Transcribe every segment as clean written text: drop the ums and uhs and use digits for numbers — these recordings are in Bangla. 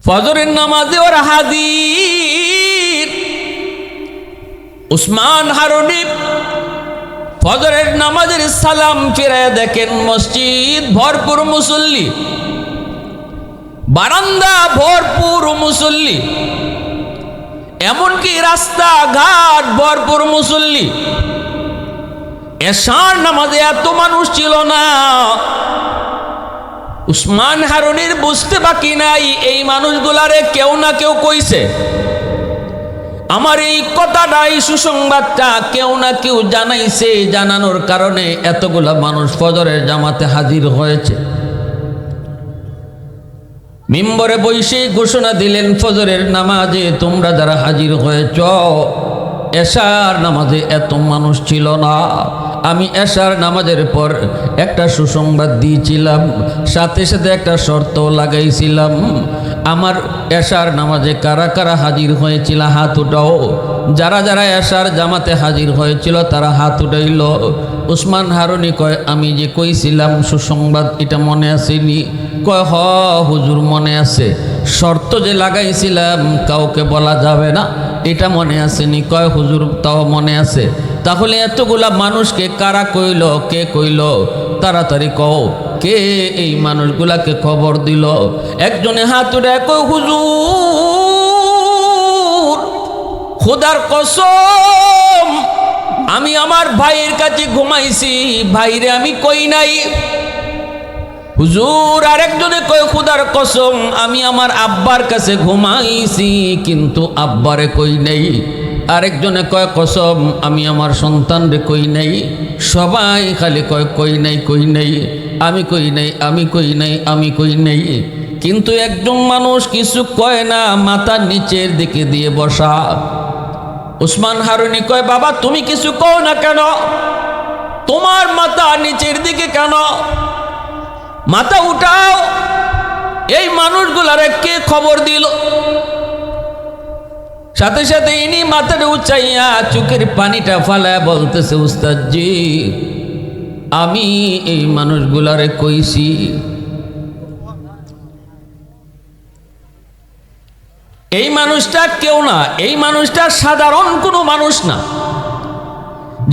ফজরের নামাজে ওরা হাজির। উসমান হারুনি ফজরের নামাজের সালাম ফিরায় দেখেন মসজিদ ভরপুর মুসল্লি, বারান্দা ভরপুর মুসল্লি, এমনকি রাস্তাঘাট ভরপুর মুসল্লি। এশার নামাজে এত মানুষ ছিল না। উসমান হারুনির বুঝতে বাকি নাই, এই মানুষগুলারে কেউ না কেউ কইছে, আমার এই কথাটা, এই সুসংবাদটা কেউ না কেউ জানাইছে, জানানোর কারণে এতগুলা মানুষ ফজরের জামাতে হাজির হয়েছে। মিম্বরে বসে ঘোষণা দিলেন, ফজরের নামাজে তোমরা যারা হাজির হয়েছ, এশার নামাজে এত মানুষ ছিল না। আমি এশার নামাজের পর একটা সুসংবাদ দিয়েছিলাম, সাথে সাথে একটা শর্ত লাগাইছিলাম। আমার এশার নামাজে কারা কারা হাজির হয়েছিল হাত উঠাও। যারা যারা এশার জামাতে হাজির হয়েছিল তারা হাত উঠাইল। উসমান হারুনি কয়, আমি যে কইছিলাম সুসংবাদ, এটা মনে আসেনি? কয়, হ হুজুর মনে আছে। শর্ত যে লাগাইছিলাম কাউকে বলা যাবে না, এটা মনে আসেনি? কয়, হুজুর তাও মনে আছে। তাহলে এতগুলা মানুষকে কারা কইল, কে কইল? তাড়াতাড়ি কও, কে এই মানুষগুলাকে খবর দিল? একজনে হাত উঠে কয়, হুজুর খোদার কসম, আমি আমার ভাইয়ের কাছে ঘুমাইছি, ভাইরে আমি কই নাই। হুজুর আরেকজনে কয়, খোদার কসম, আমি আমার আব্বার কাছে ঘুমাইছি, কিন্তু আব্বারে কই নাই। আরেকজনে কয়, কসম, আমি আমার সন্তানরে কই নাই। সবাই খালি কয়, কই নাই, কই নাই, আমি কই নাই, আমি কই নাই, আমি কই নাই। কিন্তু একজন মানুষ কিছু কয় না, মাথার নিচের দিকে দিয়ে বসা। উসমান হারুনি কয়, বাবা তুমি কিছু কও না কেন? তোমার মাথা নিচের দিকে কেন? মাথা উঠাও, এই মানুষগুলারে কে খবর দিল? সাথে সাথে ইনি মাথাটা উঁচাইয়া চোখের পানিটা ফালায় বলতেছে, উস্তাদজি আমি এই মানুষগুলারে কইছি। এই মানুষটা কেউ না, এই মানুষটা সাধারণ কোনো মানুষ না।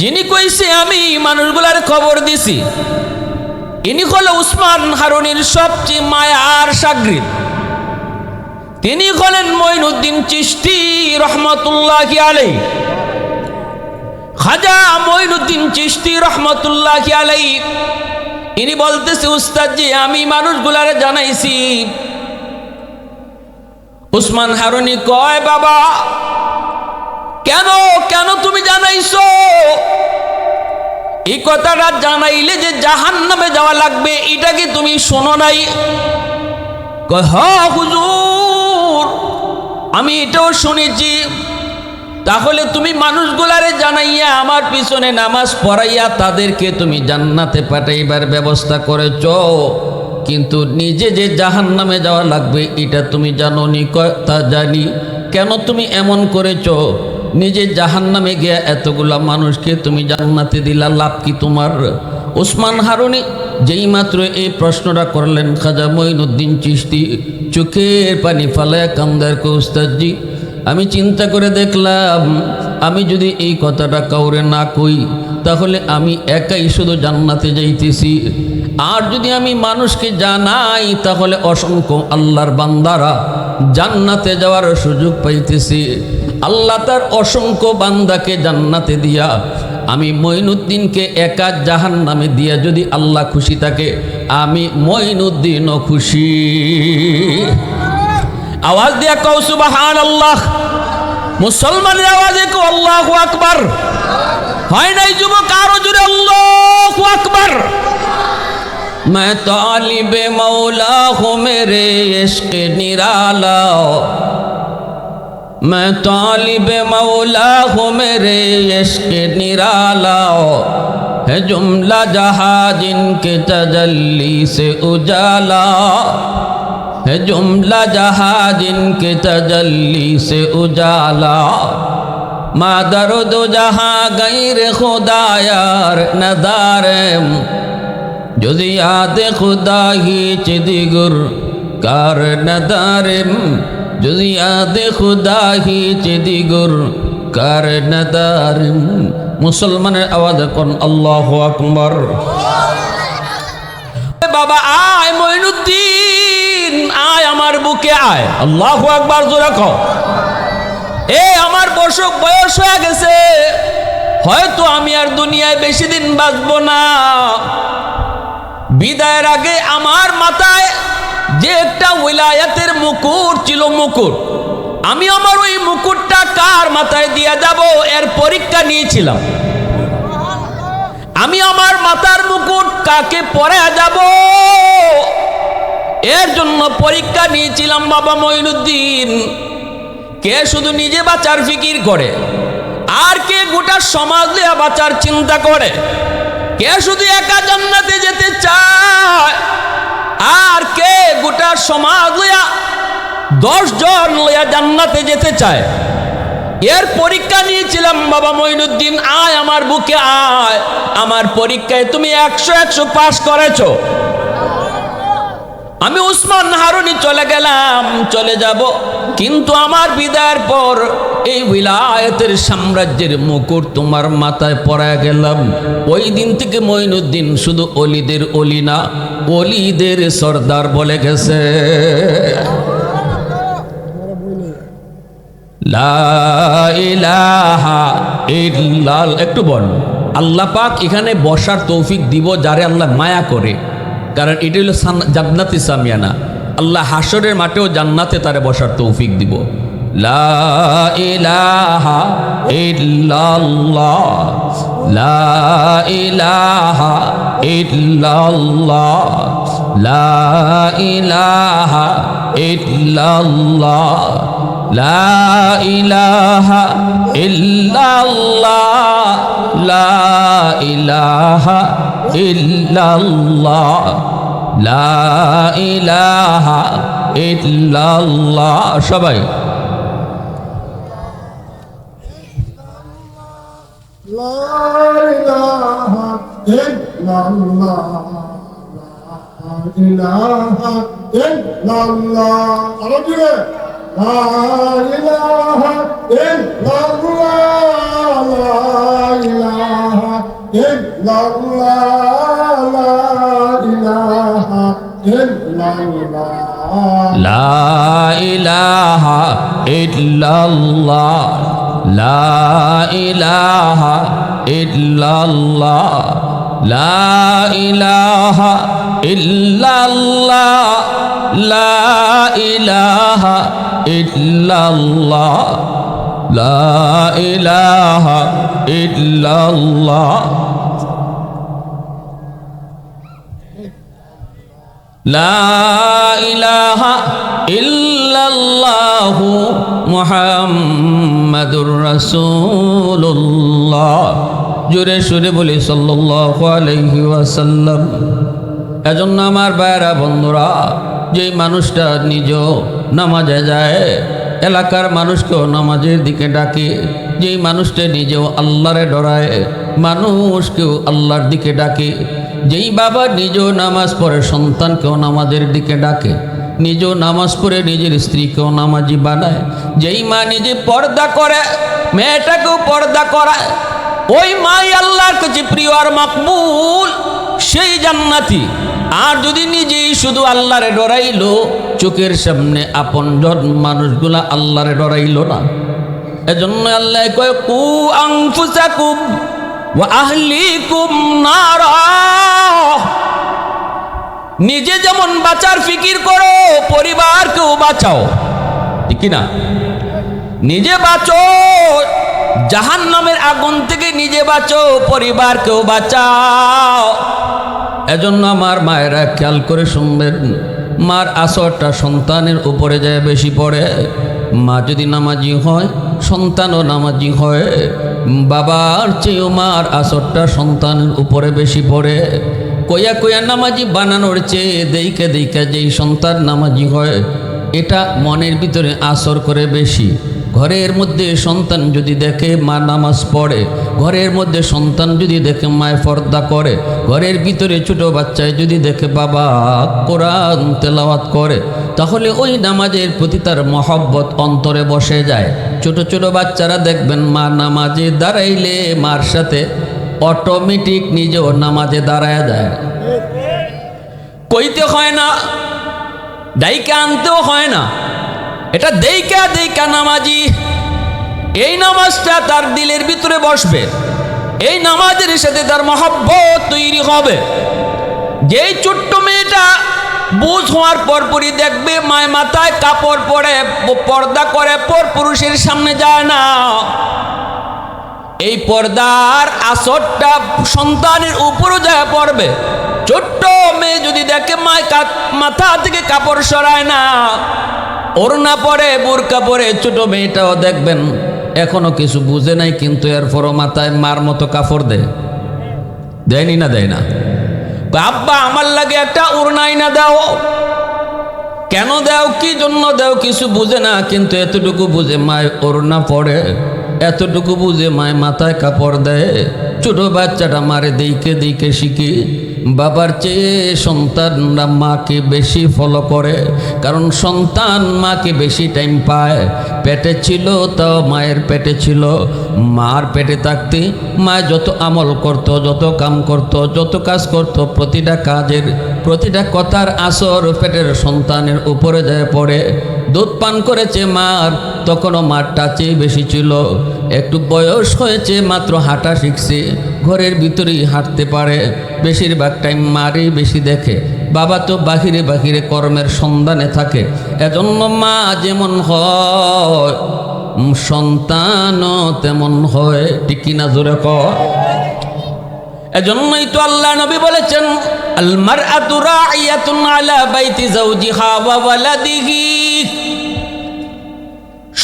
যিনি কইছে আমি মানুষগুলার খবর দিছি, ইনি হলো উসমান হারুনির সবচেয়ে মায়ার শাগরিদ। তিনি হলেন মঈনুদ্দিন চিশতি রহমতুল্লাহি আলাইহি। খাজা মঈনুদ্দিন চিশতি রহমতুল্লাহি আলাইহি ইনি বলতেছে, উস্তাদজি আমি মানুষগুলারে জানাইছি। উসমান হারুনি কয়, বাবা কেন কেন তুমি জানাইছো? এই কথাটা জানাইলে যে জাহান্নামে যাওয়া লাগবে, এটা কি তুমি শোনো নাই? কয়, হ্যাঁ হুজুর আমি এটাও শুনেছি। তাহলে তুমি মানুষগুলারে জানাইয়া আমার পিছনে নামাজ পড়াইয়া তাদেরকে তুমি জান্নাতে পাঠাইবার ব্যবস্থা করেছ, কিন্তু নিজে যে জাহান্নামে যাওয়া লাগবে এটা তুমি জানোনি? কয়, তা জানি। কেন তুমি এমন করেছ? নিজে জাহান্নামে গিয়া এতগুলা মানুষকে তুমি জান্নাতে দিলা, লাভ কি তোমার? উসমান হারুনি যেই মাত্র এই প্রশ্নটা করলেন, খাজা মঈনুদ্দিন চিশতি চোখের পানি ফালায় কান্দার কয়, উস্তাদজি আমি চিন্তা করে দেখলাম, আমি যদি এই কথাটা কাউরে না কই তাহলে আমি একাই শুধু জান্নাতে যাইতেছি, আর যদি আমি মানুষকে জানাই তাহলে অসংখ্য আল্লাহর বান্দারা জান্নাতে যাওয়ার সুযোগ পাইতেছি। আল্লাহ তার অসংখ্য বান্দাকে জান্নাতে দিয়া আমি মঈনুদ্দিনকে একা জাহান্নামে দিয়া যদি আল্লাহ খুশি থাকে, আমি মঈনুদ্দিনও খুশি। আওয়াজ দিয়া কও সুবহানাল্লাহ। মুসলমানের আওয়াজে কও আল্লাহু আকবার। হয় নাই যুবক, আরো জোরে আল্লাহু আকবার। मैं तालिबे मौला हूँ मेरे इश्क निराला, मैं तालिबे मौला हूँ मेरे इश्क निराला, है जुमला जहाँ जिनके तजल्ली से उजाला, है जुमला जहाँ जिनके तजल्ली से उजाला, मादर दो जहाँ गैर खुदायार नदारम, যদি याद खुदा ही चिदिगुर কার নদারেম জুজিয়াদ খুদা হিচে দিগুর কার নদারেম। মুসলমানের আওয়াজ কোন আল্লাহু আকবার। বাবা আয় মঈনুদ্দিন, আয় আমার বুকে আয়, আল্লাহু আকবার জোরে কও। আমার বয়স হয়ে গেছে, হয়তো আমি আর দুনিয়ায় বেশি দিন বাঁচবো না। বিদায়ের আগে আমার মাথায় যে একটা উলায়াতের মুকুট ছিল, মুকুট, আমি আমার ওই মুকুটটা কার মাথায় দিয়ে যাব এর পরীক্ষা নিয়েছিলাম। আমি আমার মাথার মুকুট কাকে পরে যাব এর জন্য পরীক্ষা নিয়েছিলাম বাবা মঈনুদ্দিন। কে শুধু নিজে বাঁচার ফিকির করে, আর কে গোটা সমাজ নিয়ে বাঁচার চিন্তা করে। কে শুধু একা জান্নাতে যেতে চায়, আর কে গোটা সমাজ লইয়া 10 জন লইয়া জান্নাতে যেতে চায়। এর পরীক্ষা নিয়েছিলাম বাবা মঈনুদ্দিন, আয় আমার বুকে আয়। আমার পরীক্ষায় তুমি 100 পাস করেছো। আমি উসমান হারুনি চলে গেলাম, চলে যাব, কিন্তু আমার বিদায়ের পর এই উলায়াতের সাম্রাজ্যের মুকুট তোমার মাথায় পরায় গেলাম। ওই দিন থেকে মঈনুদ্দিন শুধু অলিদের অলি না, অলিদের সর্দার বলে গেছে। লা ইলাহা ইল্লাল্লাহ। একটু বল, আল্লাহ পাক এখানে বসার তৌফিক দিব যারে আল্লাহ মায়া করে, কারণ এটা হলো জান্নাতি সামিয়ানা। আল্লাহ হাসরের মাঠেও জান্নাতে তারে বসার তৌফিক দিব। লা ইলাহা ইল্লাল্লাহ, লা ইলাহা ইল্লাল্লাহ, লা ইলাহা ইল্লাল্লাহ, লা ইলাহা ইল্লাল্লাহ, লা ইলাহা ইল্লাল্লাহ, লা ইলাহা ইল্লাল্লাহ। সবাই লা ইলাহা ইল্লাল্লাহ, লা ইলাহা ইল্লাল্লাহ। আরো জোরে, লা ইলাহা ইল্লাল্লাহ, লা ইলাহা ইল্লাল্লাহ, লা ইলাহা ইল্লাল্লাহ, লা ইলাহা ইল্লাল্লাহ, লা ইলাহা ইল্লাল্লাহ, লা ইলাহা ইল্লাল্লাহ, লা ইলাহা ইল্লাল্লাহ, লা ইলাহা ইল্লাল্লাহ, লা ইলাহা ইল্লাল্লাহু মুহাম্মাদুর রাসূলুল্লাহ। জোরে সুরে বলি সাল্লাল্লাহু আলাইহি ওয়াসাল্লাম। এজন্য আমার ভাইরা বন্ধুরা, যেই মানুষটা নিজ নামাজে যায়, এলাকার মানুষকেও নামাজের দিকে ডাকে, যেই মানুষটা নিজেও আল্লাহরে ডরায়, মানুষকেও আল্লাহর দিকে ডাকে, যেই বাবা নিজেও নামাজ পড়ে সন্তানকেও নামাজের দিকে ডাকে, নিজেও নামাজ পড়ে নিজের স্ত্রীকেও নামাজি বানায়, যেই মা নিজে পর্দা করে মেয়েটাকেও পর্দা করায়, ওই মাই আল্লাহর কাছে প্রিয় আর মাকবুল, সেই জান্নাতি। আর যদি নিজেই শুধু আল্লাহরে ডরাইলো, চোখের সামনে আপনজন মানুষগুলা আল্লাহরে ডরাইলো না। এজন্য আল্লাহ কয়, কু আনফুসাকুম ওয়া আহলিকুম নারা। নিজে যেমন বাঁচার ফিকির করো, পরিবারকেও বাঁচাও, ঠিক না? নিজে বাঁচো, জাহান্নামের আগুন থেকে নিজে বাঁচো, পরিবারকেও বাঁচাও। এজন্য আমার মায়েরা খেয়াল করে শুনবেন, মার আসরটা সন্তানের উপরে যায় বেশি পড়ে। মা যদি নামাজি হয়, সন্তানও নামাজি হয়। বাবার চেয়েও মার আসরটা সন্তানের উপরে বেশি পড়ে। কইয়া কইয়া নামাজি বানানোর চেয়ে দেইকে দেইকা যেই সন্তান নামাজি হয়, এটা মনের ভিতরে আসর করে বেশি। ঘরের মধ্যে সন্তান যদি দেখে মা নামাজ পড়ে, ঘরের মধ্যে সন্তান যদি দেখে মায় পর্দা করে, ঘরের ভিতরে ছোট বাচ্চায় যদি দেখে বাবা কোরআন তেলাওয়াত করে, তাহলে ওই নামাজের প্রতি তার মহব্বত অন্তরে বসে যায়। ছোট ছোট বাচ্চারা দেখবেন মা নামাজে দাঁড়াইলে মার সাথে অটোমেটিক নিজেও নামাজে দাঁড়ায় যায়। কইতে হয় না, ডাইকা আনতেও হয় না, এটা দেইকা দেইকা নামাজি। এই নামাজটা তার দিলের ভিতরে বসবে, এই নামাজের সাথে তার মহব্বত তৈরি হবে। যেই ছোট্ট মেয়েটা বুঝ হওয়ার পরপরই দেখবে মায় মাথায় কাপড় পরে পর্দা করে পর পুরুষের সামনে যায় না, এই পর্দার আসরটা সন্তানের উপরও যায় পড়বে। ছোট্ট মেয়ে যদি দেখে মায় মাথা থেকে কাপড় সরায় না, ওড়না পরে বোরকা পরে, ছোট মেয়েটাও দেখবেন এখনো কিছু বুঝে নাই, কিন্তু এরপরও মাথায় মার মতো কাপড় দেয়নি না, দেয় না। আব্বা আমার লাগে একটা ওড়নাই না দাও। কেন দাও, কি জন্য দাও কিছু বুঝে না, কিন্তু এতটুকু বুঝে মায় ওড়না পড়ে, এতটুকু বুঝে মায় মাথায় কাপড় দেয়। ছোট বাচ্চাটা মারে দিকে দিকে শিখি। বাবার চেয়ে সন্তানরা মাকে বেশি ফলো করে, কারণ সন্তান মাকে বেশি টাইম পায়। পেটে ছিল তাও মায়ের পেটে ছিল, মার পেটে থাকতে মা যত আমল করত, যত কাম করত, যত কাজ করত, প্রতিটা কাজের প্রতিটা কথার আসর পেটের সন্তানের উপরে যায় পড়ে। দুধ পান করেছে মার, তখনও মার টাচেই বেশি ছিল। একটু বয়স হয়েছে, মাত্র হাঁটা শিখছে, ঘরের ভিতরেই হাঁটতে পারে, বেশিরভাগ টাইম মারই বেশি দেখে। বাবা তো বাহিরে বাহিরে কর্মের সন্ধানে থাকে। এজন্য মা যেমন হয় সন্তানও তেমন হয়, ঠিক কিনা জোরে কর। এজন্যই তো আল্লাহ নবী বলেছেন, আল মারআতু রাইয়াতুন আলা বাইতি যাওজিহা ওয়া ওয়ালাদিহি।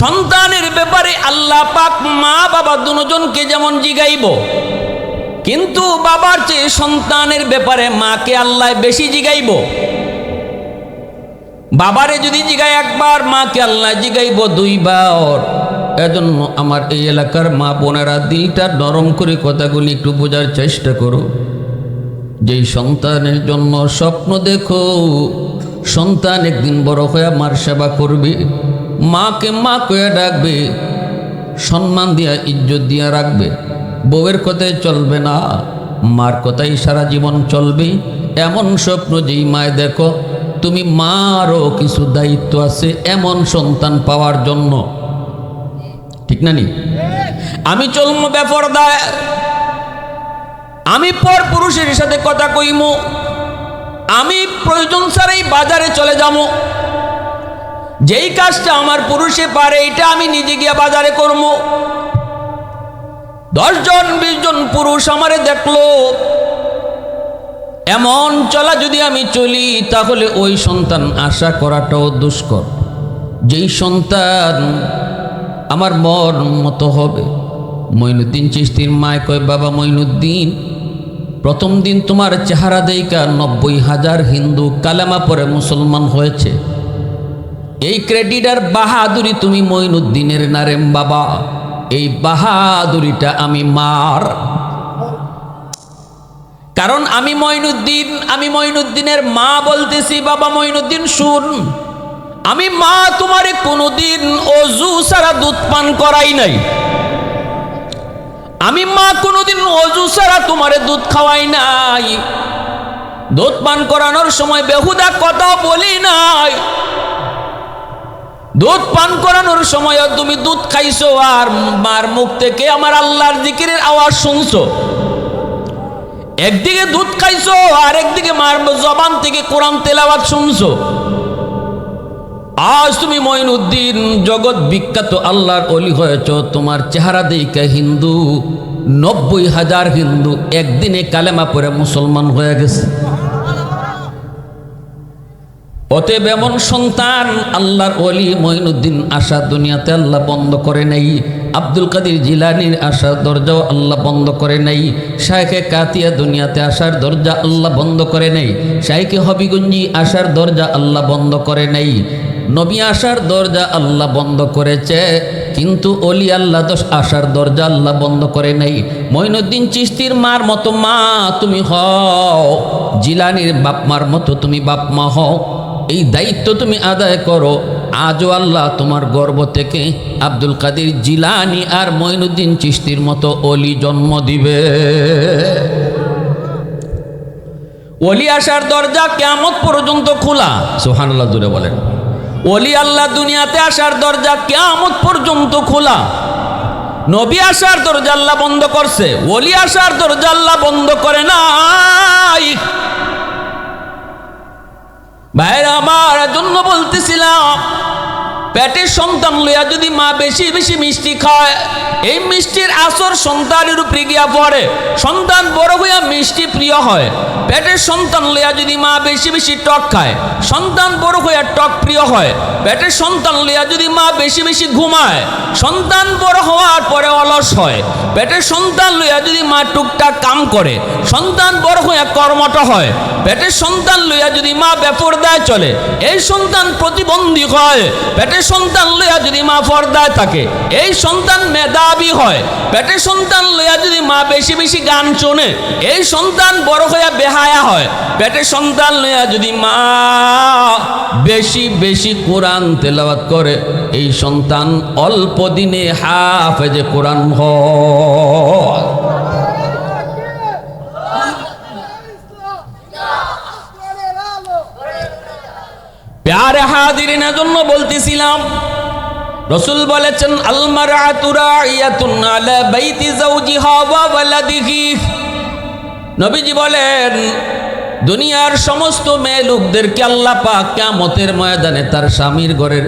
সন্তানের ব্যাপারে আল্লাহ পাক মা বাবা দুজনকে যেমন জিগাইব, কিন্তু বাবার চেয়ে সন্তানের ব্যাপারে মাকে আল্লাহ বেশি জিগাইব। বাবারে যদি জিগায় একবার, মাকে আল্লাহ জিগাইব দুইবার। এজন্য আমার এই এলাকার মা বোনেরা দিলটা নরম করে কথাগুলি একটু বোঝার চেষ্টা করো। যেই সন্তানের জন্য স্বপ্ন দেখো সন্তান একদিন বড় হয়ে মার সেবা করবে, মাকে মা কয়ে ডাকবে, সম্মান দিয়া ইজ্জত দিয়া রাখবে, বউয়ের কথায় চলবে না, মার কথাই সারা জীবন চলবে। এমন স্বপ্ন যেই মায় দেখো, তুমি মারও কিছু দায়িত্ব আছে এমন সন্তান পাওয়ার জন্য, ঠিক না নি? আমি চলমু বেপরদায়, আমি পর পুরুষের সাথে কথা কইমু, আমি প্রয়োজন ছাড়াই বাজারে চলে যাবো, যেই কাজটা আমার পুরুষে পারে এটা আমি নিজে গিয়া বাজারে করবো। 10 জন 20 জন পুরুষ আমারে দেখলো, এমন চলা যদি আমি চলি, তাহলে ওই সন্তান আশা করাটাও দুষ্কর। যেই সন্তান আমার মন মতো হবে। মঈনুদ্দিন চিশতির মায় কয়, বাবা মঈনুদ্দিন, প্রথম দিন তোমার চেহারা দেইকা 90,000 হিন্দু কালেমা পরে মুসলমান হয়েছে। এই ক্রেডিট আর বাহাদুরি তুমি মঈনুদ্দিনের নারেম বাবা, এই বাহাদুরিটা আমি মার। কারণ আমি মঈনুদ্দিনের মা বলতেছি। বাবা মঈনুদ্দিন শুন, আমি মা তোমারে কোনোদিন অজু ছাড়া দুধ পান করাই নাই। আমি মা কোনোদিন অজু ছাড়া তোমারে দুধ খাওয়াই নাই। দুধ পান করানোর সময় বেহুদা কথা বলি নাই। দুধ পান করানোর সময় তুমি দুধ খাইছো আর মার মুখ থেকে আমার আল্লাহর জিকিরের আওয়াজ শুনছো। একদিকে দুধ খাইছো আর একদিকে মার জবান থেকে কোরআন তেলাওয়াত শুনছো। আজ তুমি মঈনুদ্দিন জগৎ বিখ্যাত আল্লাহর ওলি হয়েছ। তোমার চেহারা দেখে হিন্দু 90,000 হিন্দু একদিনে কালেমা পড়ে মুসলমান হয়ে গেছে। অতএব এমন সন্তান আল্লাহর ওলি মঈনুদ্দিন আশা দুনিয়াতে আল্লাহ বন্ধ করে নাই। আব্দুল কাদের জিলানির আশার দরজাও আল্লাহ বন্ধ করে নাই। শাইখে কাতিয়া দুনিয়াতে আসার দরজা আল্লাহ বন্ধ করে নাই। শাইখে হবিগঞ্জি আসার দরজা আল্লাহ বন্ধ করে নাই। নবী আসার দরজা আল্লাহ বন্ধ করেছে, কিন্তু অলি আল্লাহ দোষ আসার দরজা আল্লাহ বন্ধ করে নাই। মঈনুদ্দিন চিশতির মার মতো মা তুমি হও, জিলানির বাপ মার মতো তুমি বাপ মা হও। এই দায়িত্ব তুমি আদায় করো। আজও আল্লাহ তোমার গর্ভ থেকে আব্দুল কাদের জিলানি আর মঈনুদ্দিন চিশতির মতো অলি জন্ম দিবে। অলি আসার দরজা কিয়ামত পর্যন্ত খোলা। সুবহানাল্লাহ জুড়ে বলেন। অলি আল্লাহ দুনিয়াতে আসার দরজা কিয়ামত পর্যন্ত খোলা। নবী আসার দরজা আল্লাহ বন্ধ করছে, ওলি আসার দরজা আল্লাহ বন্ধ করে নাই। ভাইরা আমার জন্য বলতেছিলাম, পেটের সন্তান লইয়া যদি মা বেশি বেশি মিষ্টি খায়, এই মিষ্টির আসর সন্তানের উপরে গিয়া পড়ে, সন্তান বড় হইয়া মিষ্টি প্রিয় হয়। পেটের সন্তান লইয়া যদি মা বেশি বেশি টক খায়, সন্তান বড় হইয়া টক প্রিয় হয়। পেটের সন্তান লইয়া যদি মা বেশি বেশি ঘুমায়, সন্তান বড় হওয়ার পরে অলস হয়। পেটের সন্তান লইয়া যদি মা টুকটাক কাম করে, সন্তান বড় হইয়া কর্মঠ হয়। পেটের সন্তান লইয়া যদি মা বেপরদায় চলে, এই সন্তান প্রতিবন্ধী হয়। পেটের সন্তান লইয়া যদি মা পর্দায় থাকে, এই সন্তান মেধাবী হয়। পেটের সন্তান লইয়া যদি মা বেশি বেশি গান শোনে, এই সন্তান বড় হইয়া বেহায়া হয়। পেটের সন্তান লইয়া যদি মা বেশি বেশি কোরআন তেলাওয়াত করে, এই সন্তান অল্প দিনে হাফেজে কোরআন হয়। প্যারে হাজিরিনের জন্য বলতেছিলাম, রসুল বলেছেন আল মারআতু রাইয়াতুন আলা বাইতি যাওজিহা ওয়া ওয়ালাদিহি। নবীজি বলেন, দুনিয়ার সমস্ত মেয়ে লোকদেরকে আল্লাহ পাক কিয়ামতের ময়দানে তার স্বামীর ঘরের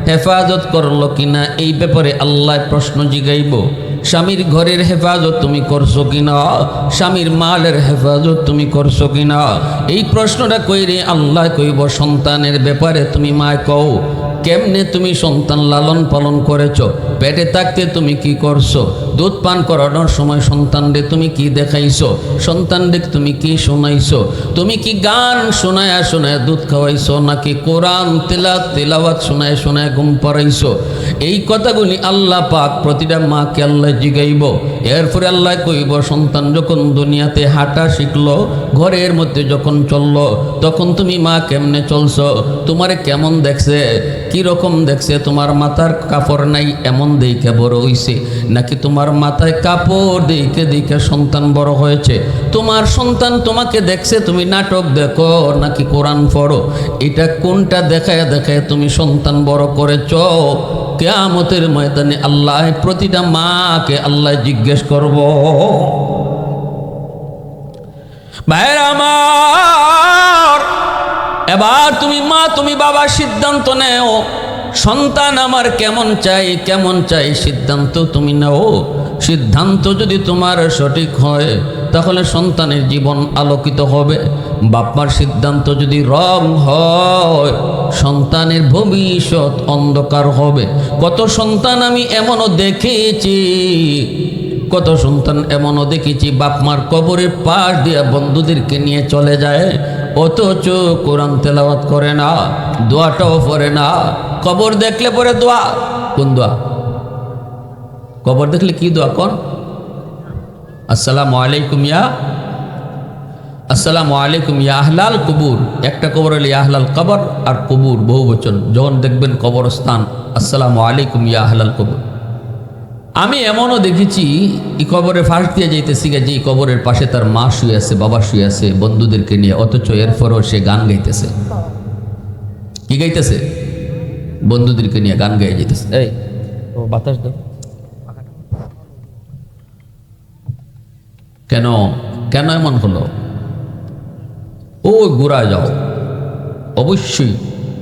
হেফাজত করলো কিনা এই ব্যাপারে আল্লাহ প্রশ্ন জিগাইব। স্বামীর ঘরের হেফাজত তুমি করছো কিনা, স্বামীর মালের হেফাজত তুমি করছো কিনা, এই প্রশ্নটা কইরে আল্লাহ কইব সন্তানের ব্যাপারে তুমি মায় কও কেমনে তুমি সন্তান লালন পালন করেছো, পেটে থাকতে তুমি কি করছো, দুধ পান করানোর সময় সন্তানরে তুমি কি দেখাইছো, সন্তানরে তুমি কি শোনাইছো, তুমি কি গান শোনায়া শোনায় দুধ খাওয়াইছো নাকি কোরআন তেলাওয়াত শোনায় শোনায় ঘুম পাড়াইছো। এই কথাগুলি আল্লাহ পাক প্রতিটা মাকে আল্লাহ জিগাইব। এরপরে আল্লাহ কইব সন্তান যখন দুনিয়াতে হাঁটা শিখলো, ঘরের মধ্যে যখন চললো, তখন তুমি মা কেমনে চলছো, তোমারে কেমন দেখছে, কি রকম দেখছে, তোমার মাথার কাপড় নাই এমন দেখে বড় হইছে নাকি তোমার মাথায় কাপড় দেখে দেখে সন্তান বড় হয়েছে, তোমার সন্তান তোমাকে দেখছে তুমি নাটক দেখো নাকি কোরআন পড়ো, এটা কোনটা দেখায় দেখায় তুমি সন্তান বড় করেছ। কিয়ামতের ময়দানে আল্লাহ প্রতিটা মাকে আল্লাহ জিজ্ঞেস করব। ভাইরা আমার, এবার তুমি মা তুমি বাবা সিদ্ধান্ত নেও, সন্তান আমার কেমন চাই কেমন চাই সিদ্ধান্ত তুমি নাও। সিদ্ধান্ত যদি তোমার সঠিক হয় তাহলে সন্তানের জীবন আলোকিত হবে। বাপ্পার সিদ্ধান্ত যদি রং হয় সন্তানের ভবিষ্যৎ অন্ধকার হবে। কত সন্তান আমি এমনও দেখেছি, কত সন্তান এমনও দেখেছি বাপ মার কবরের পাশ দিয়ে বন্ধুদেরকে নিয়ে চলে যায়, অথচ কোরআন তেলাওয়াত করে না, দোয়াটাও পড়ে না। কবর দেখলে পরে দোয়া, কোন দোয়া? কবর দেখলে কি দোয়া কোন? আসসালামু আলাইকুম ইয়া, আসসালামু আলাইকুম ইয়া আহলাল কুবুর। একটা কবর হলে আহলাল কবর আর কুবুর বহু বচন। যখন দেখবেন কবরস্থান, আসসালামু আলাইকুম ইয়া আহলাল কুবুর। আমি এমনও দেখেছি এই কবরের ফাঁস দিয়ে যাইতেছি যে এই কবরের পাশে তার মা শুয়ে আছে, বাবা শুয়ে আছে বন্ধুদেরকে নিয়ে, অথচ এরপরও সে গান গাইতেছে। কি গাইতেছে? বন্ধুদেরকে নিয়ে গান গাইয়ে যেতেছে। এই বাতাস দাও। কেন কেন এমন হলো? ও গোড়ায় যাও। অবশ্যই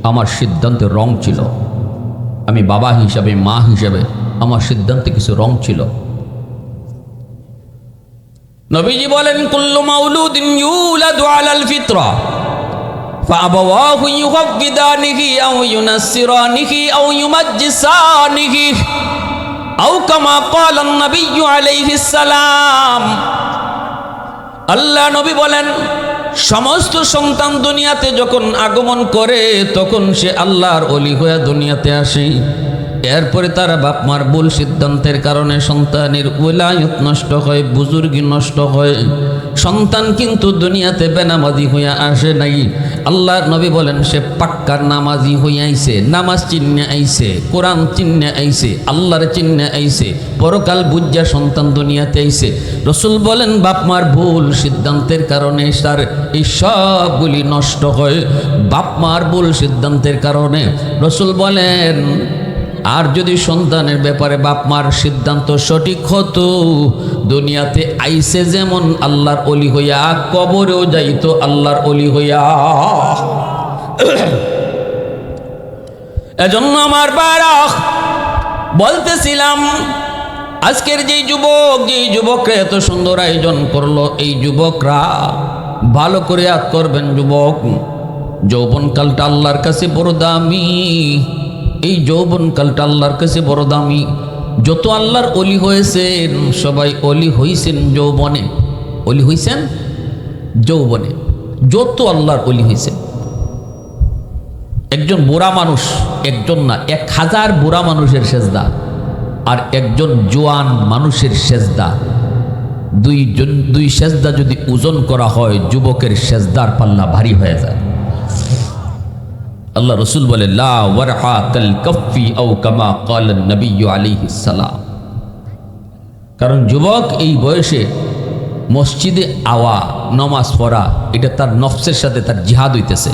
আমার সিদ্ধান্তে রং ছিল, আমি বাবা হিসাবে মা হিসাবে আমার সিদ্ধান্তে কিছু রং ছিল। নবীজি বলেন কুল্লু মাউলুদিন ইউলাদু আলাল ফিতরা ফাআবাওয়াহু ইউহাব্বিদানিহি আও ইউনাসসিরানিহি আও ইউমাজ্জিসানিহি আও কামা ক্বালা আন-নাবিয়্যু আলাইহিস সালাম। আল্লাহ নবী বলেন সমস্ত সন্তান দুনিয়াতে যখন আগমন করে তখন সে আল্লাহর ওলি হয়ে দুনিয়াতে আসে। এরপরে তারা বাপ মার ভুল সিদ্ধান্তের কারণে সন্তানের ওলায়ত নষ্ট হয়, বুজুর্গি নষ্ট হয়। সন্তান কিন্তু দুনিয়াতে বেনামাজি হইয়া আসে নাই। আল্লাহর নবী বলেন সে পাক্কার নামাজি হইয়া আইছে, নামাজ চিহ্নে আইছে, কোরআন চিহ্নে আইছে, আল্লাহর চিহ্নে আইছে, পরকাল বুঝা সন্তান দুনিয়াতে আইছে। রসুল বলেন বাপ মার ভুল সিদ্ধান্তের কারণে তার এই সবগুলি নষ্ট হয়। বাপ মার ভুল সিদ্ধান্তের কারণে রসুল বলেন আর যদি সন্তানের ব্যাপারে বাপ মার সিদ্ধান্ত সঠিক হতো, দুনিয়াতে আইসে যেমন আল্লাহর অলি হইয়া, কবরেও যাইতো আল্লাহর অলি হইয়া। এজন্য আমার বারাক বলতেছিলাম, আজকের যেই যুবকরা এত সুন্দর আয়োজন করলো, এই যুবকরা ভালো করে ইয়াদ করবেন। যুবক, যৌবনকালটা আল্লাহর কাছে বড় দামি। এই যৌবনকালটা আল্লাহর কাছে বড় দামি। যত আল্লাহর অলি হয়েছেন সবাই অলি হইছেন যৌবনে। অলি হইছেন যৌবনে। যত আল্লাহর অলি হয়েছে, একজন বুড়া মানুষ, একজন না 1000 বুড়া মানুষের সেজদা, আর একজন জোয়ান মানুষের সেজদা, দুই সেজদা যদি ওজন করা হয়, যুবকের সেজদার পাল্লা ভারী হয়ে যায়। আল্লাহ রসুল বলে লা ওয়ারহা কাল কাফি আও কামা ক্বালা নবী আলাইহিস সালাম। কারণ যুবক এই বয়সে মসজিদে আওয়া, নমাজ পড়া, এটা তার নফসের সাথে তার জিহাদ হইতেছে।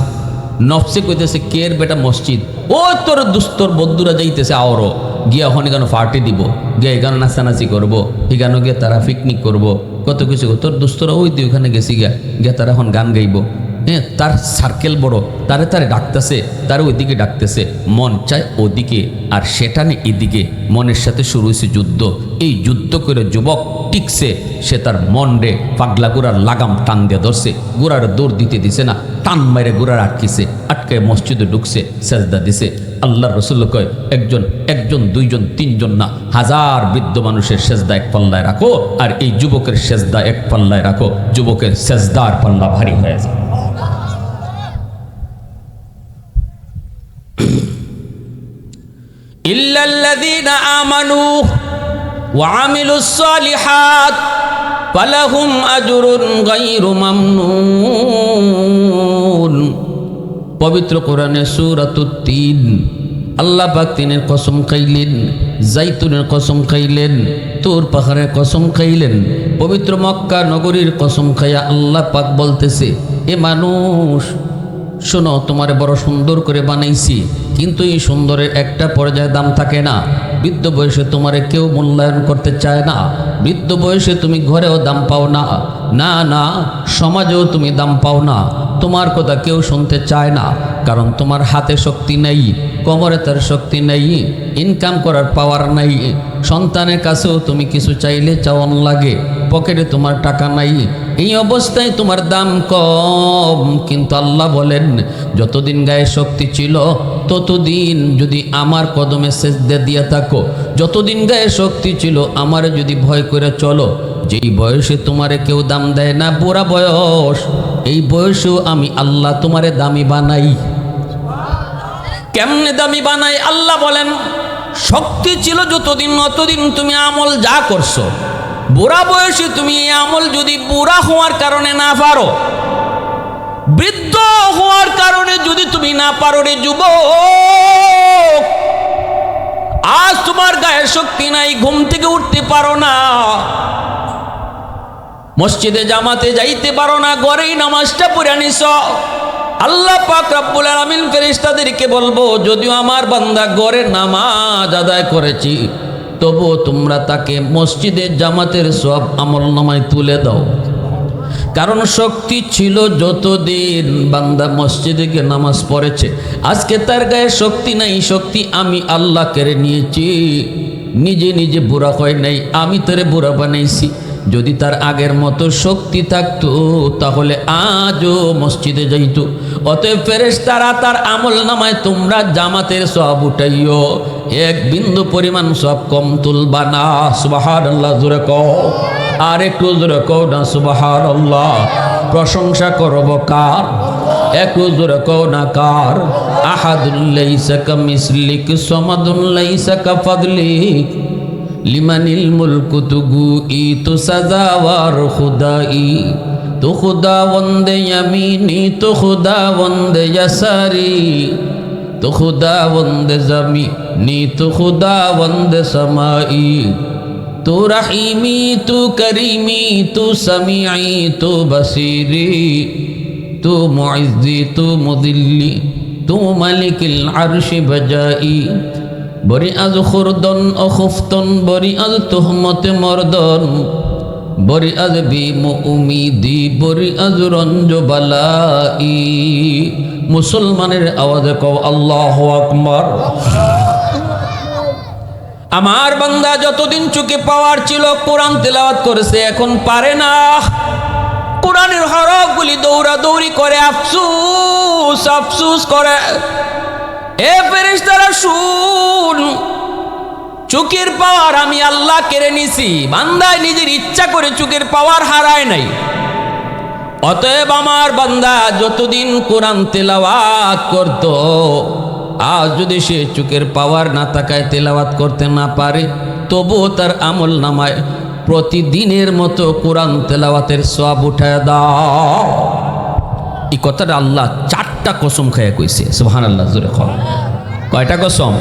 নফসে কইতেছে কের বেটা মসজিদ, ও তোর দুস্তর বন্ধুরা যাইতেছে, আওরো গিয়া ওখানে কেন পার্টি দিব, গিয়ে এখানে নাচানাচি করবো, এখানে গিয়ে তারা পিকনিক করবো, কত কিছু। তোর দুস্তরা ওই তুই ওখানে গেছি গিয়া তারা এখন গান গাইব। হ্যাঁ, তার সার্কেল বড়, তারে ডাকতেছে, তারে ওইদিকে ডাকতেছে, মন চায় ওদিকে, আর সেটানে এদিকে। মনের সাথে শুরু হয়েছে যুদ্ধ। এই যুদ্ধ করে যুবক টিকছে, সে তার মন রে পাগলা গুড়ার লাগাম টান দিয়ে ধরছে, গুড়ার দৌড় দিতে দিছে না, টান মাইরে গুড়ার আটকায় মসজিদে ঢুকছে, সেজদা দিছে। আল্লাহ রসুল কয় একজন 2জন 3জন না, 1000 বৃদ্ধ মানুষের সেজদা এক পাল্লায় রাখো, আর এই যুবকের সেজদা এক পাল্লায় রাখো, যুবকের সেজদার পাল্লা ভারী হয়ে যায়। ইল্লাল্লাযীনা আমানু ওয়া আমিলুস সালিহাত ফালাহুম আজরুন গায়রু মামনুন। পবিত্র কোরআনে সূরাতুত তিন আল্লাহ পাক তিনের কসম খাইলেন, জাইতুনের কসম খাইলেন, তুর পাহাড়ের কসম খাইলেন, পবিত্র মক্কা নগরীর কসম খাইয়া আল্লাহ পাক বলতেছে, এ মানুষ শোনো, তোমারে বড় সুন্দর করে বানাইছি, কিন্তু এই সুন্দরের একটা পর্যায়ে দাম থাকে না। বৃদ্ধ বয়সে তোমারে কেউ মূল্যায়ন করতে চায় না। বৃদ্ধ বয়সে তুমি ঘরেও দাম পাও না, না না সমাজেও তুমি দাম পাও না। তোমার কথা কেউ শুনতে চায় না, কারণ তোমার হাতে শক্তি নেই, কোমরে তার শক্তি নেই, ইনকাম করার পাওয়ার নাই। সন্তানের কাছেও তুমি কিছু চাইলে চাওয়ান লাগে, পকেটে তোমার টাকা নাই। এই অবস্থায় তোমার দাম কম। কিন্তু আল্লাহ বলেন, যতদিন গায়ে শক্তি ছিল ততদিন যদি আমার কদমে সেজদা দিয়া থাকো, যতদিন গায়ে শক্তি ছিল আমারে যদি ভয় করে চলো, যেই বয়সে তোমারে কেউ দাম দেয় না, বুড়া বয়স, এই বয়সেও আমি আল্লাহ তোমারে দামি বানাই। কেমনে দামি বানাই? আল্লাহ বলেন, শক্তি ছিল যতদিন অতদিন তুমি আমল যা করছো, বুড়া বয়সে তুমি এই আমল যদি বুড়া হওয়ার কারণে না পারো, বৃদ্ধ হওয়ার কারণে যদি তুমি না পারো, রে যুবক, আজ তোমার গায়ে শক্তি নাই, ঘুম থেকে উঠতে পারো না, মসজিদে জামাতে যাইতে পারো না, ঘরেই নামাজটা পড়ে নিছ, আল্লাহ পাক রব্বুল আলামিন ফেরেশতাদেরকে বলবো, যদিও আমার বান্দা ঘরে নামাজ আদায় করেছি, তবুও তোমরা তাকে মসজিদের জামাতের সব আমলনামায় তুলে দাও। কারণ শক্তি ছিল যতদিন বান্দা মসজিদে গিয়ে নামাজ পড়েছে, আজকে তার গায়ে শক্তি নাই, শক্তি আমি আল্লাহ কেড়ে নিয়েছি। নিজে নিজে বুড়া হয় নাই, আমি তারে বুড়া বানাইছি। যদি তার আগের মতো শক্তি থাকতো তাহলে আজও মসজিদে যাইতো। অতএব ফেরেশতারা তার আমল নামায় তোমরা জামাতের সওয়াব উঠাইও, এক বিন্দু পরিমাণ সওয়াব কম তুলবা না। সুবহানাল্লাহ, জোরে কও, আর একটু জোরে কও না সুবহানাল্লাহ। প্রশংসা করব কার? একটু জোরে কও না কার? আহাদুল লাইসা কামিসলিক সামাদুল লাইসা কাফাদলিক লিমানিল মুলকু তুগুই তু সাজাওয়ার খুদাই তু খুদাবন্দে ইয়ামিনি তু খুদাবন্দে ইয়াসারি তু খুদাবন্দে জামিনি তু খুদাবন্দে সামাই তু রহিমি তু করিমি তু সামিঈ তু বসিরি তু মুইজ্জি তু মুদিল্লি তু মালিকিল আরশি বজাই বরি আজ খুরদন অখুফতন বরি আজ তুহমতে মর্দন বরি আজ বিমু উমিদি বরি আজ রঞ্জ বালাই। মুসলমানের আওয়াজে কও আল্লাহু আকবার। আমার বান্দা যতদিন চোখে পাওয়ার ছিল কোরআন তেলাওয়াত করেছে, এখন পারে না। কোরআনের হরফগুলি দৌড়াদৌড়ি করে, আফসুস আফসুস করে। এ ফেরেশতারা শুন, চোখের পাওয়ার আমি আল্লাহ কেড়ে নিছি, বান্দায় নিজের ইচ্ছা করে চোখের পাওয়ার হারায় নাই। অতএব আমার বান্দা যতদিন কোরআন তেলাওয়াত করত, আজ যদি সে চোখের পাওয়ার না থাকায় তেলাওয়াত করতে না পারে, তবুও তার আমল নামায় প্রতিদিনের মতো কোরআন তেলাওয়াতের সওয়াব উঠায় দাও। এই কথাটা আল্লাহ 4টা কসম খাইয়া কইছে। সুবহানাল্লাহ, জোরে খ। কয়টা কসম?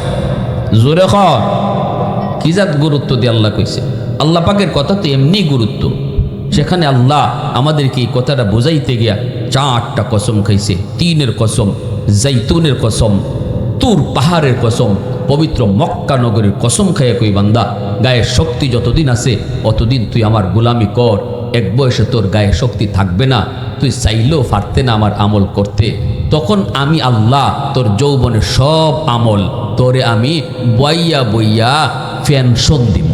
জোরে খ। কি জাত গুরুত্ব দিয়ে আল্লাহ কইছে? আল্লাহ পাকের কথা তো এমনি গুরুত্ব, সেখানে আল্লাহ আমাদেরকে এই কথাটা বোঝাইতে গিয়া 4টা কসম খাইছে। 3-এর কসম, জাইতুনের কসম, তুর পাহাড়ের কসম, পবিত্র মক্কা নগরীর কসম খাইয়া কই বান্দা, গায়ের শক্তি যতদিন আছে অতদিন তুই আমার গোলামি কর। এক বয়সে তোর গায়ে শক্তি থাকবে না, তুই চাইলেও পারতে না আমার আমল করতে। তখন আমি আল্লাহ তোর যৌবনের সব আমল তোরে আমি বইয়া বইয়া পেনশন দিব।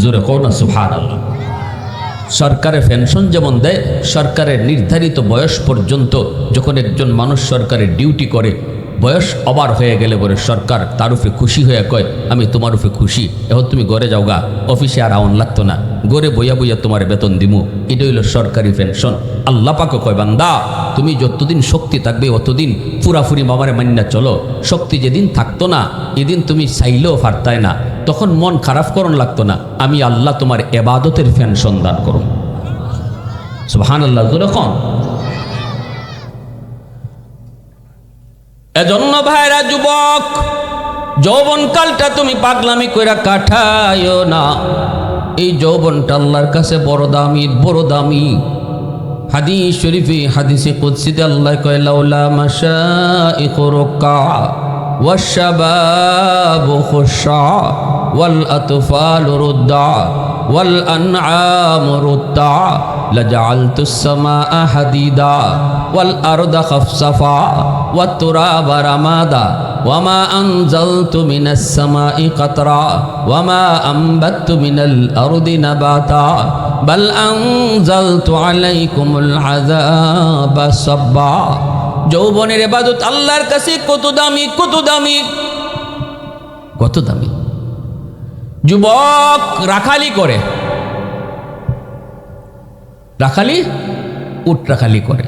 জোরে কও না সুবহানাল্লাহ। সরকারের পেনশন যেমন দেয়, সরকারের নির্ধারিত বয়স পর্যন্ত যখন একজন মানুষ সরকারের ডিউটি করে, বয়স ওভার হয়ে গেলে পরে সরকার তার উপরে খুশি হয়ে কয়, আমি তোমার উপরে খুশি, এখন তুমি ঘরে যাও গা, অফিসে আর আউন লাগতো না, ঘরে বইয়া বইয়া তোমার বেতন দিমু। এটা হইল সরকারি পেনশন। আল্লাহ পাকও কয়, বান্দা তুমি যতদিন শক্তি থাকবে অতদিন পুরাপুরি মামারে মান্না চলো। শক্তি যেদিন থাকতো না, এদিন তুমি চাইলেও পারতায় না, তখন মন খারাপ করন লাগতো না। আমি আল্লাহ তোমার এবাদতের পেনশন দান করুন। সুবহানাল্লাহ, জোরে কোন। এজন্য ভাইরা, যুবক, যৌবনকালটা তুমি পাগলামি কইরা কাটায়ও না। এই যৌবনটা আল্লাহর কাছে বড় দামি, বড় দামি। হাদিস শরীফে, হাদিসে কুদসিতে আল্লাহ কয়, লাউলা মাশাইখু রুকা ওয়াশ-শাবাবু খুশা ওয়াল আতফালু রুদ্দা ওয়াল আনআমু রুদ্দা লাজআলতুস সামাআ হাদিদা ওয়াল আরদা খাফসাফা ওয়াত তুরাবা রামাদা ওয়ামা আনজালতু মিনাস সামাই কাতরা ওয়ামা আনবাততু মিনাল আরদি নাবাতা বাল আনজালতু আলাইকুমুল আযাবা সাব্বা। যৌবনের ইবাদত আল্লাহর কাছে কত দামি, কত দামি, কত দামি। যুবক রাখালি করে, রাখালি, উট রাখালি করে।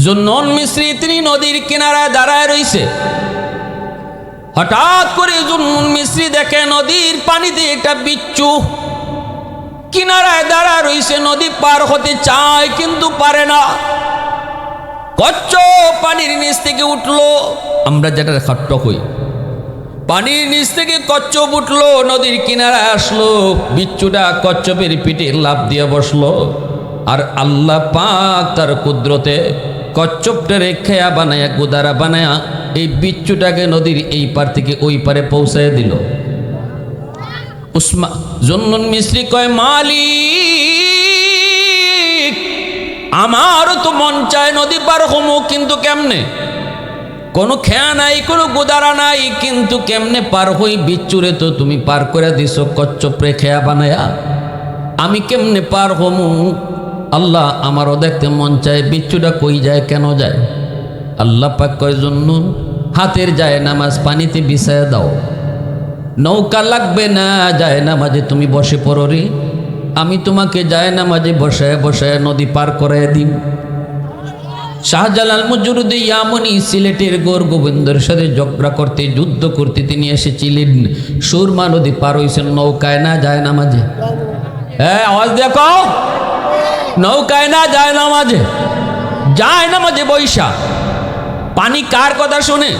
জুন্নুন মিসরি তিনি নদীর কিনারায় দাঁড়ায় রইছে। হঠাৎ করে জুন্নুন মিসরি দেখে নদীর পানিতে একটা বিচ্ছু কিনারায় দাঁড়ায় রইছে। নদী পার হতে চায় কিন্তু পারে না। কচ্ছপ পানির নিচ থেকে উঠলো, আমরা যেটা খাট্ট কই, পানির নিচ থেকে কচ্ছপ উঠলো, নদীর কিনারায় আসলো। বিচ্ছুটা কচ্ছপের পিঠে লাফ দিয়ে বসলো। আর আল্লাহ পাক তার কুদরতে কচ্ছপটা রেখা বানায়া, গুদারা বানায়া এই বিচ্ছুটাকে নদীর এই পার থেকে ওই পারে পৌঁছায় দিল। জুন্নুন মিসরি কয়, মালিক, আমারও তো মন চায় নদী পার হমু, কিন্তু কেমনে? কোনো খেয়া নাই, কোনো গুদারা নাই, কিন্তু কেমনে পার হই? বিচ্ছুরে তো তুমি পার করে দিছো কচ্ছপরে খেয়া বানায়া, আমি কেমনে পার হমু? আল্লাহ, আমারও দেখতে মন চায়, বিচ্ছুটা কই যায়, কেন যায়? আল্লাহ পাক কয়, জুন্নুন, হাতের যায় নামাজ পানিতে বিছায়া দাও, নৌকা লাগবে না, যায় নামাজে তুমি বসে পড়ো রে, আমি তোমাকে যায় নামাজে বসায় বসায় নদী পার করায় দিই। শাহজালাল মুজরুদ্দিন ইয়ামনি সিলেটের গৌর গোবিন্দর সাথে ঝগড়া করতে যুদ্ধ করতে তিনি এসেছিলেন। সুরমা নদী পার হয়েছেন নৌকায় না যায় না মাঝে, আওয়াজ দেখো, নৌকায় না যায় না মাঝে, যায় না মাঝে বৈশা। পানি কার কথা শুনে?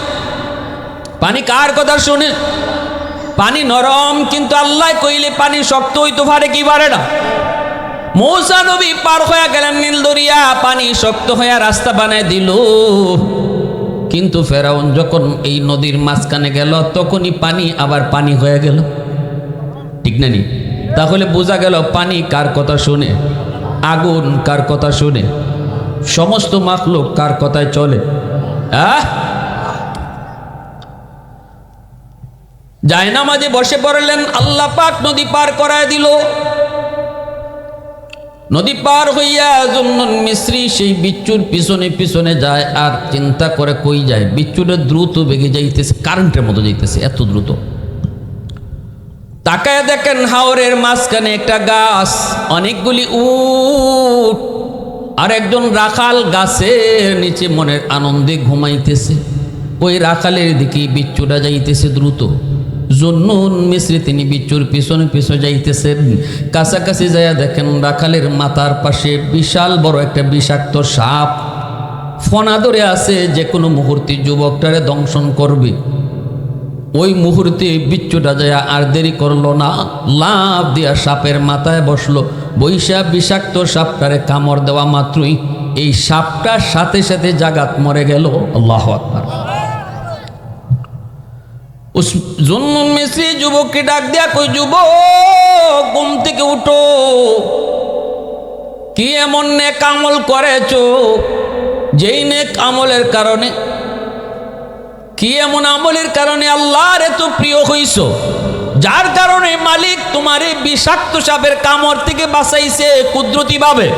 পানি কার কথা শুনে? পানি নরম, কিন্তু আল্লাহ কইলে পানি শক্ত হইতে পারে কি পারে না? মূসা নবী পার হয়ে গেলেন নীল দরিয়া, পানি শক্ত হয়ে রাস্তা বানায় দিল। কিন্তু ফেরাউন যখন এই নদীর মাঝখানে গেল তখনই পানি আবার পানি হয়ে গেল, ঠিক না নি? তাহলে বোঝা গেল পানি কার কথা শুনে, আগুন কার কথা শুনে, সমস্ত মাখলুক কার কথায় চলে। জায়নামাজে বসে পড়লেন, আল্লাহ পাক নদী পার করায় দিল। নদী পার হইয়া জুন্নুন মিস্রি সেই বিচ্ছুর পিছনে পিছনে যায়, আর চিন্তা করে কই যায়, বিচ্ছুটা দ্রুত বেগে যাইতেছে, কারেন্টের মতো যাইতেছে, এত দ্রুত। তাকায় দেখেন হাওরের মাঝখানে একটা গাছ, অনেকগুলি উট, আর একজন রাখাল গাছের নিচে মনের আনন্দে ঘুমাইতেছে। ওই রাখালের দিকে বিচ্ছুটা যাইতেছে দ্রুত। জুন্নুন মিস্রি তিনি বিচ্ছুর পিছনে পিছনে যাইতেছেন। কাছাকাছি যাইয়া দেখেন রাখালের মাথার পাশে বিশাল বড় একটা বিষাক্ত সাপ ফনা ধরে আছে, যে কোনো মুহূর্তে যুবকটারে দংশন করবে। ওই মুহূর্তে বিচ্ছুটা যায় আর দেরি করলো না, লাফ দিয়া সাপের মাথায় বসলো। বৈশা বিষাক্ত সাপটারে কামড় দেওয়া মাত্রই এই সাপটার সাথে সাথে জাগাত মরে গেল। আল্লাহু আকবার। জুন্নুন মিস্রি যুবককে ডাক দিয়া কই, যুবক ঘুম থেকে উঠো, কি এমন নেক আমল করেছো যেই নেক আমলের কারণে, কি এমন আমলের কারণে আল্লাহর এত প্রিয় হইছ, যার কারণে মালিক তোমার এই বিষাক্ত সাপের কামড় থেকে বাঁচাইছে কুদরতি ভাবে?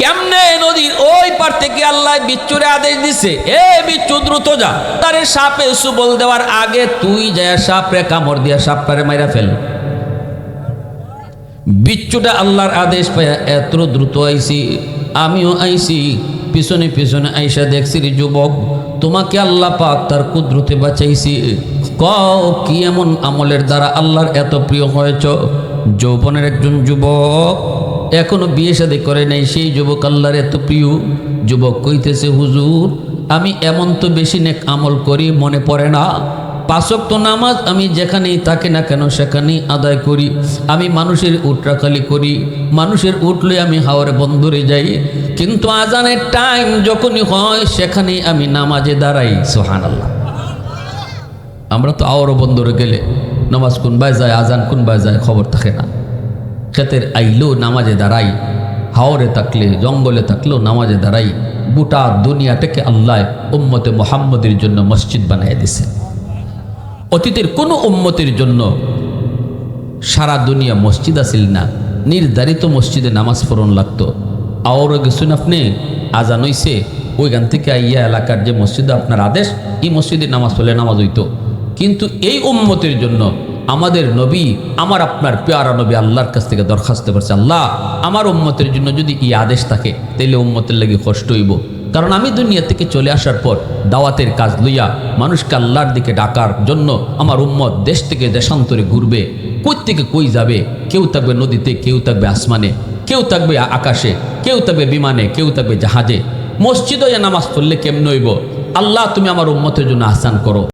কেমনে? নদীর ওই পার থেকে আল্লাহ বিচ্ছুরে আদেশ দিছে, এ বিচ্ছু দ্রুত যা, তারে সাপে সুবল দেওয়ার আগে তুই যায় সাপরে কামড় দিয়া সাপটারে মাইরা ফেল। বিচ্ছুটা আল্লাহর আদেশ পাইয়া এত দ্রুত আইছি, আমিও আইছি, পিছনে পিছনে আইসা দেখছি রে যুবক, তোমাকে আল্লাহ পাক তার কুদরতে বাঁচাইছি। কও কি এমন আমলের দ্বারা আল্লাহর এত প্রিয় হয়েছ? যৌবনের একজন যুবক, এখনো বিয়ে শাদী করে নাই, সেই যুবক আল্লাহর এত প্রিয়। যুবক কইতেছে, হুজুর আমি এমন তো বেশি নেক আমল করি মনে পড়ে না, 5 ওয়াক্ত নামাজ আমি যেখানেই থাকি না কেন সেখানেই আদায় করি, আমি মানুষের উটরাখালি করি, মানুষের উঠলে আমি হাওরে বন্দরে যাই, কিন্তু আজানের টাইম যখনই হয় সেখানেই আমি নামাজে দাঁড়াই। সুবহানাল্লাহ। আমরা তো আওয়ারও বন্দরে গেলে নামাজ কোন বাই যায়, আজান কোন বাই যায় খবর থাকে না। ক্ষেতের আইলেও নামাজে দাঁড়াই, হাওরে থাকলে জঙ্গলে থাকলেও নামাজে দাঁড়াই। গোটা দুনিয়াটাকে আল্লাহ উম্মতে মুহাম্মদের জন্য মসজিদ বানিয়ে দিছে। অতীতের কোনো উম্মতের জন্য সারা দুনিয়া মসজিদ আসিল না, নির্ধারিত মসজিদে নামাজ পড়ন লাগতো। আওয়ারও গেছেন আপনি, আজান হইছে, ওইখান থেকে আইয়া এলাকার যে মসজিদে আপনার আদেশ, এই মসজিদে নামাজ পড়লে নামাজ হইতো। কিন্তু এই উম্মতের জন্য আমাদের নবী, আমার আপনার পেয়ারা নবী আল্লাহর কাছ থেকে দরখাস্ত করছে, আল্লাহ আমার উম্মতের জন্য যদি এই আদেশ থাকে তাইলে উম্মতের লাগি কষ্ট হইব। কারণ আমি দুনিয়া থেকে চলে আসার পর দাওয়াতের কাজ লইয়া মানুষকে আল্লাহর দিকে ডাকার জন্য আমার উম্মত দেশ থেকে দেশান্তরে ঘুরবে, কই থেকে কই যাবে, কেউ থাকবে নদীতে, কেউ থাকবে আসমানে, কেউ থাকবে আকাশে, কেউ থাকবে বিমানে, কেউ থাকবে জাহাজে। মসজিদে নামাজ পড়লে কেমন হইব? আল্লাহ তুমি আমার উম্মতের জন্য আহসান করো।